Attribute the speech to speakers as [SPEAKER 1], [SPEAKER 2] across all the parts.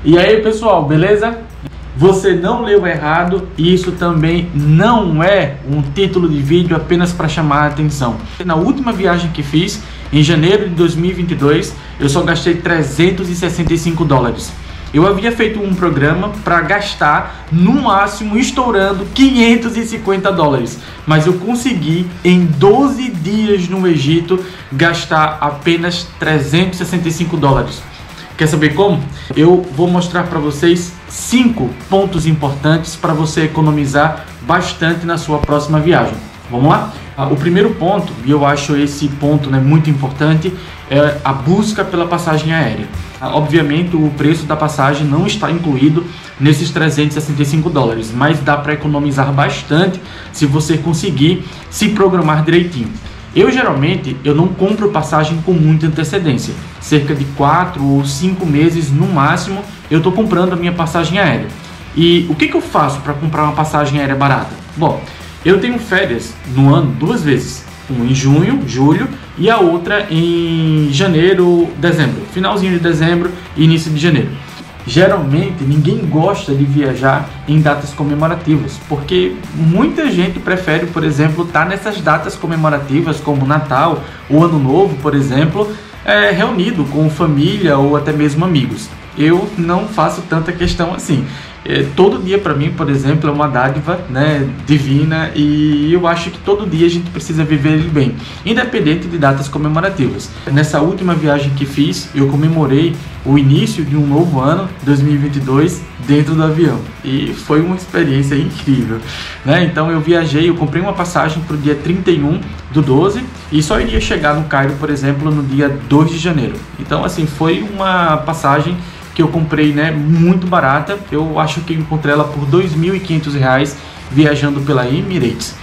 [SPEAKER 1] E aí pessoal, beleza? Você não leu errado e isso também não é um título de vídeo apenas para chamar a atenção. Na última viagem que fiz, em janeiro de 2022, eu só gastei 365 dólares. Eu havia feito um programa para gastar no máximo estourando 550 dólares, mas eu consegui em 12 dias no Egito gastar apenas 365 dólares. Quer saber como? Eu vou mostrar para vocês 5 pontos importantes para você economizar bastante na sua próxima viagem. Vamos lá? O primeiro ponto, e eu acho esse ponto muito importante, é a busca pela passagem aérea. Obviamente o preço da passagem não está incluído nesses 365 dólares, mas dá para economizar bastante se você conseguir se programar direitinho. Eu geralmente não compro passagem com muita antecedência, cerca de 4 ou 5 meses no máximo eu estou comprando a minha passagem aérea. E o que eu faço para comprar uma passagem aérea barata? Bom, eu tenho férias no ano 2 vezes, uma em junho, julho, e a outra em janeiro, dezembro, finalzinho de dezembro e início de janeiro. Geralmente ninguém gosta de viajar em datas comemorativas, porque muita gente prefere, por exemplo, estar nessas datas comemorativas como Natal ou Ano Novo, por exemplo, reunido com família ou até mesmo amigos. Eu não faço tanta questão assim. Todo dia para mim, por exemplo, é uma dádiva divina, e eu acho que todo dia a gente precisa viver ele bem, independente de datas comemorativas. Nessa última viagem que fiz, eu comemorei o início de um novo ano, 2022, dentro do avião, e foi uma experiência incrível, Então eu comprei uma passagem para o dia 31/12 e só iria chegar no Cairo, por exemplo, no dia 2 de janeiro. Então assim, foi uma passagem que eu comprei muito barata. Eu acho que eu encontrei ela por R$2.500 viajando pela Emirates.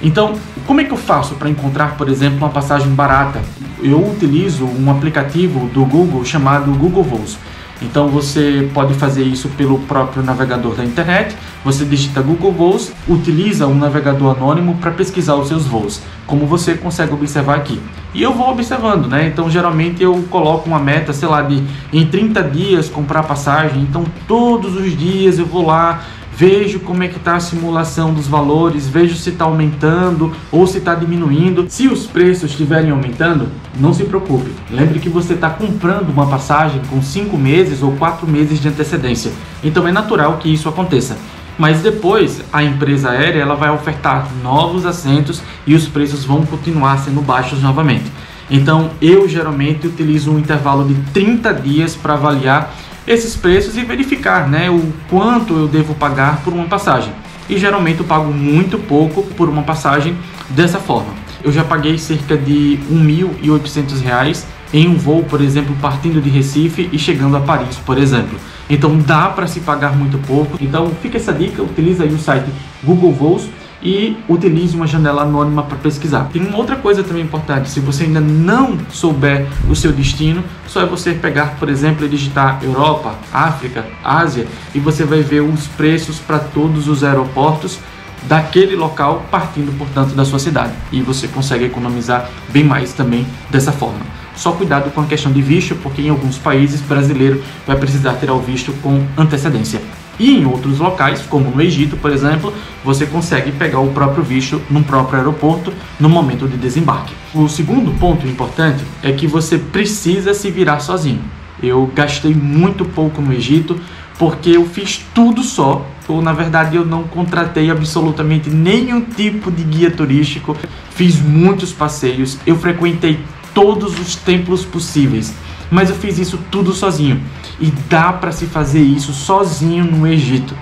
[SPEAKER 1] Então, como é que eu faço para encontrar, por exemplo, uma passagem barata? Eu utilizo um aplicativo do Google chamado Google Voos. Então você pode fazer isso pelo próprio navegador da internet. Você digita Google Voos, utiliza um navegador anônimo para pesquisar os seus voos, como você consegue observar aqui. E eu vou observando, Então geralmente eu coloco uma meta, sei lá, de em 30 dias comprar passagem. Então todos os dias eu vou lá, vejo como é que está a simulação dos valores, vejo se está aumentando ou se está diminuindo. Se os preços estiverem aumentando, não se preocupe. Lembre que você está comprando uma passagem com 5 meses ou 4 meses de antecedência. Então é natural que isso aconteça. Mas depois a empresa aérea vai ofertar novos assentos e os preços vão continuar sendo baixos novamente. Então eu geralmente utilizo um intervalo de 30 dias para avaliar esses preços e verificar o quanto eu devo pagar por uma passagem. E geralmente eu pago muito pouco por uma passagem dessa forma. Eu já paguei cerca de R$1.800 em um voo, por exemplo, partindo de Recife e chegando a Paris, por exemplo. Então dá para se pagar muito pouco. Então fica essa dica, utilize aí o site Google Voos e utilize uma janela anônima para pesquisar. Tem uma outra coisa também importante: se você ainda não souber o seu destino, só é você pegar, por exemplo, e digitar Europa, África, Ásia, e você vai ver os preços para todos os aeroportos daquele local, partindo, portanto, da sua cidade. E você consegue economizar bem mais também dessa forma. Só cuidado com a questão de visto, porque em alguns países brasileiro vai precisar ter o visto com antecedência. E em outros locais, como no Egito, por exemplo, você consegue pegar o próprio visto no próprio aeroporto no momento de desembarque. O segundo ponto importante é que você precisa se virar sozinho. Eu gastei muito pouco no Egito porque eu fiz tudo só, ou na verdade eu não contratei absolutamente nenhum tipo de guia turístico. Fiz muitos passeios, eu frequentei todos os templos possíveis, mas eu fiz isso tudo sozinho. E dá para se fazer isso sozinho no Egito.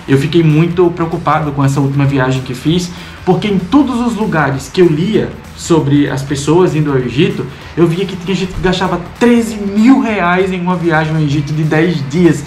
[SPEAKER 1] Eu fiquei muito preocupado com essa última viagem que fiz, porque em todos os lugares que eu lia sobre as pessoas indo ao Egito, eu via que tinha gente que gastava R$13.000 em uma viagem ao Egito de 10 dias.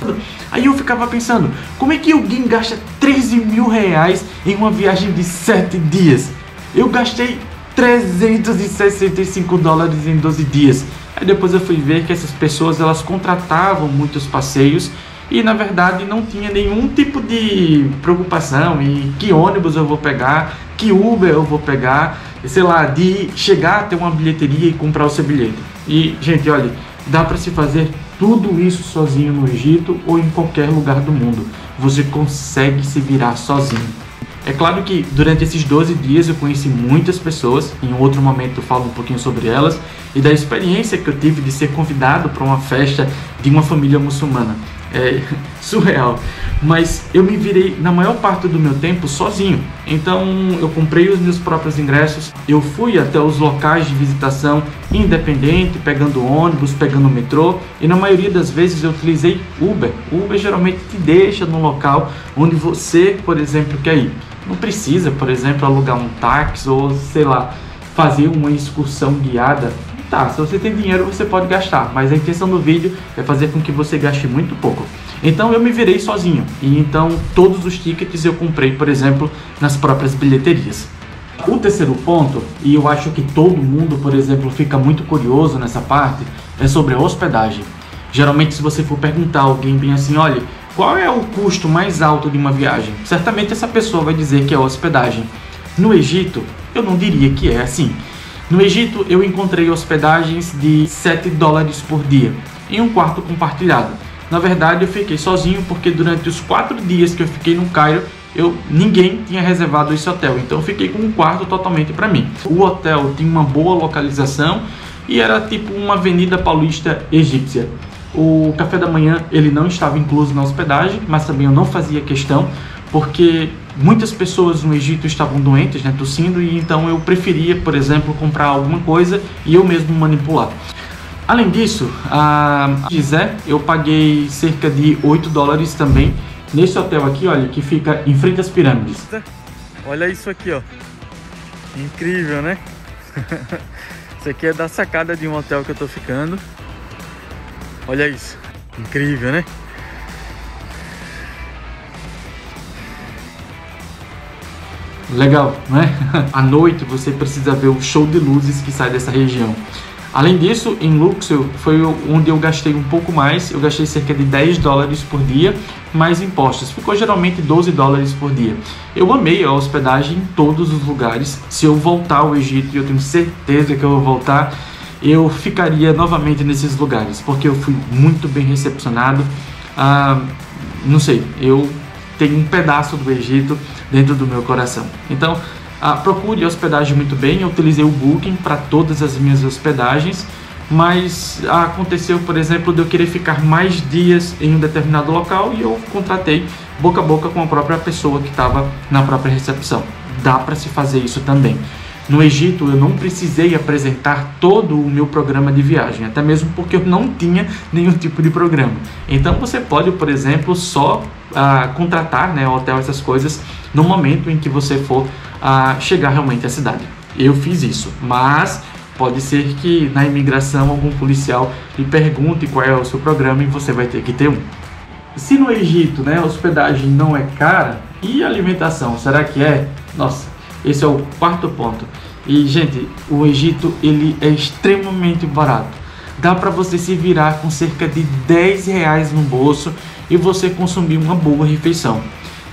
[SPEAKER 1] Aí eu ficava pensando, como é que alguém gasta R$13.000 em uma viagem de 7 dias? Eu gastei 365 dólares em 12 dias. Aí depois eu fui ver que essas pessoas elas contratavam muitos passeios e na verdade não tinha nenhum tipo de preocupação em que ônibus eu vou pegar, que Uber eu vou pegar, sei lá, de chegar até uma bilheteria e comprar o seu bilhete. E gente, olha, dá para se fazer tudo isso sozinho no Egito ou em qualquer lugar do mundo. Você consegue se virar sozinho. É claro que durante esses 12 dias eu conheci muitas pessoas, em outro momento eu falo um pouquinho sobre elas, e da experiência que eu tive de ser convidado para uma festa de uma família muçulmana. É surreal, mas eu me virei na maior parte do meu tempo sozinho. Então eu comprei os meus próprios ingressos, eu fui até os locais de visitação independente, pegando ônibus, pegando metrô, e na maioria das vezes eu utilizei Uber. O Uber geralmente te deixa no local onde você, por exemplo, quer ir. Não precisa, por exemplo, alugar um táxi ou, sei lá, fazer uma excursão guiada. Tá, se você tem dinheiro você pode gastar, mas a intenção do vídeo é fazer com que você gaste muito pouco. Então eu me virei sozinho, e então todos os tickets eu comprei, por exemplo, nas próprias bilheterias. O terceiro ponto, e eu acho que todo mundo, por exemplo, fica muito curioso nessa parte, é sobre a hospedagem. Geralmente, se você for perguntar a alguém bem assim, olha, qual é o custo mais alto de uma viagem? Certamente essa pessoa vai dizer que é a hospedagem. No Egito, eu não diria que é assim. No Egito, eu encontrei hospedagens de $7 por dia, em um quarto compartilhado. Na verdade, eu fiquei sozinho porque durante os 4 dias que eu fiquei no Cairo, ninguém tinha reservado esse hotel, então eu fiquei com um quarto totalmente para mim. O hotel tinha uma boa localização e era tipo uma avenida paulista egípcia. O café da manhã ele não estava incluso na hospedagem, mas também eu não fazia questão, porque muitas pessoas no Egito estavam doentes, né, tossindo, e então eu preferia, por exemplo, comprar alguma coisa e eu mesmo manipular. Além disso, eu paguei cerca de $8 também nesse hotel aqui, olha, que fica em frente às pirâmides. Olha isso aqui, ó. Incrível, né? Isso aqui é da sacada de um hotel que eu tô ficando. Olha isso. Incrível, né? Legal, né? À noite você precisa ver o show de luzes que sai dessa região. Além disso, em Luxor foi onde eu gastei um pouco mais. Eu gastei cerca de $10 por dia, mais impostos. Ficou geralmente $12 por dia. Eu amei a hospedagem em todos os lugares. Se eu voltar ao Egito, e eu tenho certeza que eu vou voltar, eu ficaria novamente nesses lugares, porque eu fui muito bem recepcionado. Não sei, eu tenho um pedaço do Egito dentro do meu coração. Então, procure hospedagem muito bem. Eu utilizei o Booking para todas as minhas hospedagens, mas aconteceu, por exemplo, de eu querer ficar mais dias em um determinado local e eu contratei boca a boca com a própria pessoa que estava na própria recepção. Dá para se fazer isso também. No Egito eu não precisei apresentar todo o meu programa de viagem, até mesmo porque eu não tinha nenhum tipo de programa. Então você pode, por exemplo, só contratar, né, hotel, essas coisas, no momento em que você for chegar realmente à cidade. Eu fiz isso, mas pode ser que na imigração algum policial lhe pergunte qual é o seu programa e você vai ter que ter um. Se no Egito, né, a hospedagem não é cara, e a alimentação, será que é? Nossa! Esse é o quarto ponto. E, gente, o Egito ele é extremamente barato. Dá para você se virar com cerca de R$10 no bolso e você consumir uma boa refeição.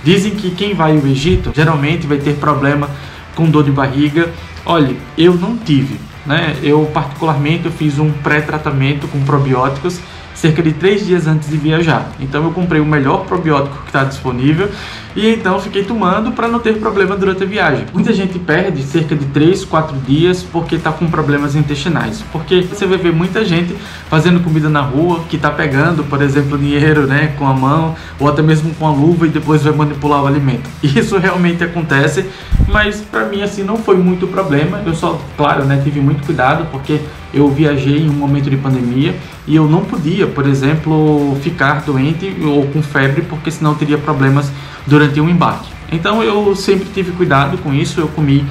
[SPEAKER 1] Dizem que quem vai ao Egito geralmente vai ter problema com dor de barriga. Olha, eu não tive, né? Eu particularmente fiz um pré-tratamento com probióticos cerca de 3 dias antes de viajar. Então eu comprei o melhor probiótico que está disponível e então fiquei tomando para não ter problema durante a viagem. Muita gente perde cerca de 3, 4 dias porque está com problemas intestinais. Porque você vai ver muita gente fazendo comida na rua que está pegando, por exemplo, dinheiro, né, com a mão ou até mesmo com a luva e depois vai manipular o alimento. Isso realmente acontece, mas para mim assim não foi muito problema. Eu só, claro, né, tive muito cuidado porque eu viajei em um momento de pandemia e eu não podia, por exemplo, ficar doente ou com febre, porque senão eu teria problemas durante o embarque. Então eu sempre tive cuidado com isso. Eu comi,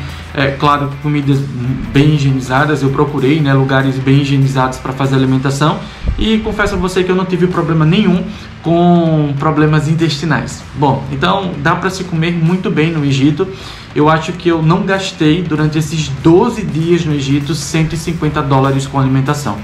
[SPEAKER 1] claro, comidas bem higienizadas. Eu procurei, né, lugares bem higienizados para fazer alimentação e confesso a você que eu não tive problema nenhum com problemas intestinais. Bom, então dá para se comer muito bem no Egito. Eu acho que eu não gastei durante esses 12 dias no Egito $150 com alimentação.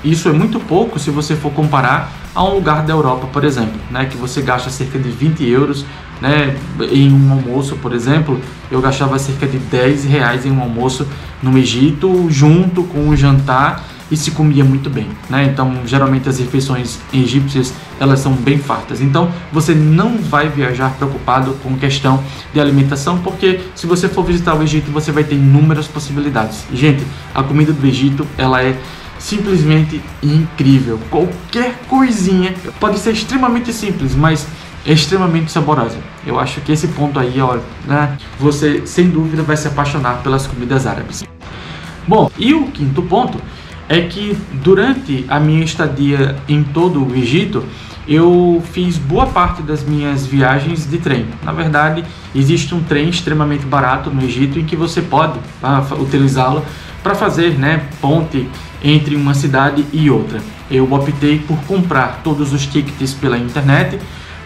[SPEAKER 1] Isso é muito pouco se você for comparar a um lugar da Europa, por exemplo, né, que você gasta cerca de 20 euros, né, em um almoço, por exemplo. Eu gastava cerca de R$10 em um almoço no Egito, junto com o jantar e se comia muito bem, né? Então, geralmente as refeições egípcias, elas são bem fartas. Então, você não vai viajar preocupado com questão de alimentação, porque se você for visitar o Egito, você vai ter inúmeras possibilidades. Gente, a comida do Egito, ela é simplesmente incrível. Qualquer coisinha pode ser extremamente simples, mas é extremamente saborosa. Eu acho que esse ponto aí, olha, né, você sem dúvida vai se apaixonar pelas comidas árabes. Bom, e o quinto ponto é que durante a minha estadia em todo o Egito, eu fiz boa parte das minhas viagens de trem. Na verdade, existe um trem extremamente barato no Egito em que você pode utilizá-lo para fazer, né, ponte entre uma cidade e outra. Eu optei por comprar todos os tickets pela internet,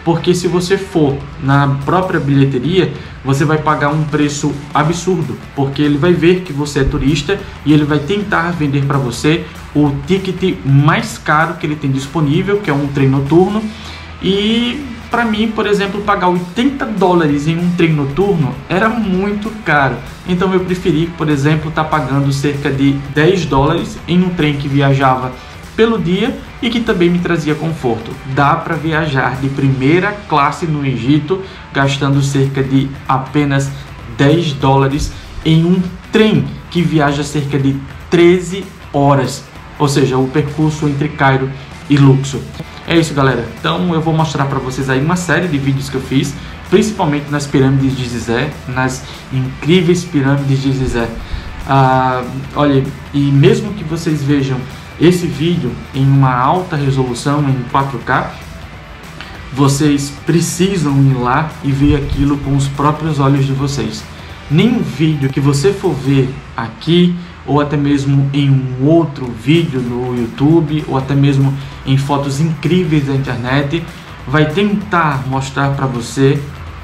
[SPEAKER 1] porque se você for na própria bilheteria, você vai pagar um preço absurdo, porque ele vai ver que você é turista e ele vai tentar vender para você o ticket mais caro que ele tem disponível, que é um trem noturno. E para mim, por exemplo, pagar $80 em um trem noturno era muito caro. Então eu preferi, por exemplo, estar pagando cerca de $10 em um trem que viajava pelo dia e que também me trazia conforto. Dá para viajar de primeira classe no Egito gastando cerca de apenas $10 em um trem que viaja cerca de 13 horas, ou seja, o percurso entre Cairo e Luxor. É isso, galera. Então eu vou mostrar para vocês aí uma série de vídeos que eu fiz, principalmente nas pirâmides de Gizé, nas incríveis pirâmides de Gizé. Olha, e mesmo que vocês vejam esse vídeo em uma alta resolução, em 4K, vocês precisam ir lá e ver aquilo com os próprios olhos de vocês. Nenhum vídeo que você for ver aqui, ou até mesmo em um outro vídeo no YouTube, ou até mesmo em fotos incríveis da internet, vai tentar mostrar para você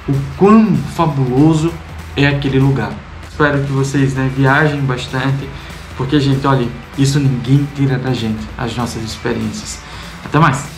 [SPEAKER 1] o quão fabuloso é aquele lugar. Espero que vocês, né, viajem bastante, porque, gente, olha, isso ninguém tira da gente, as nossas experiências. Até mais!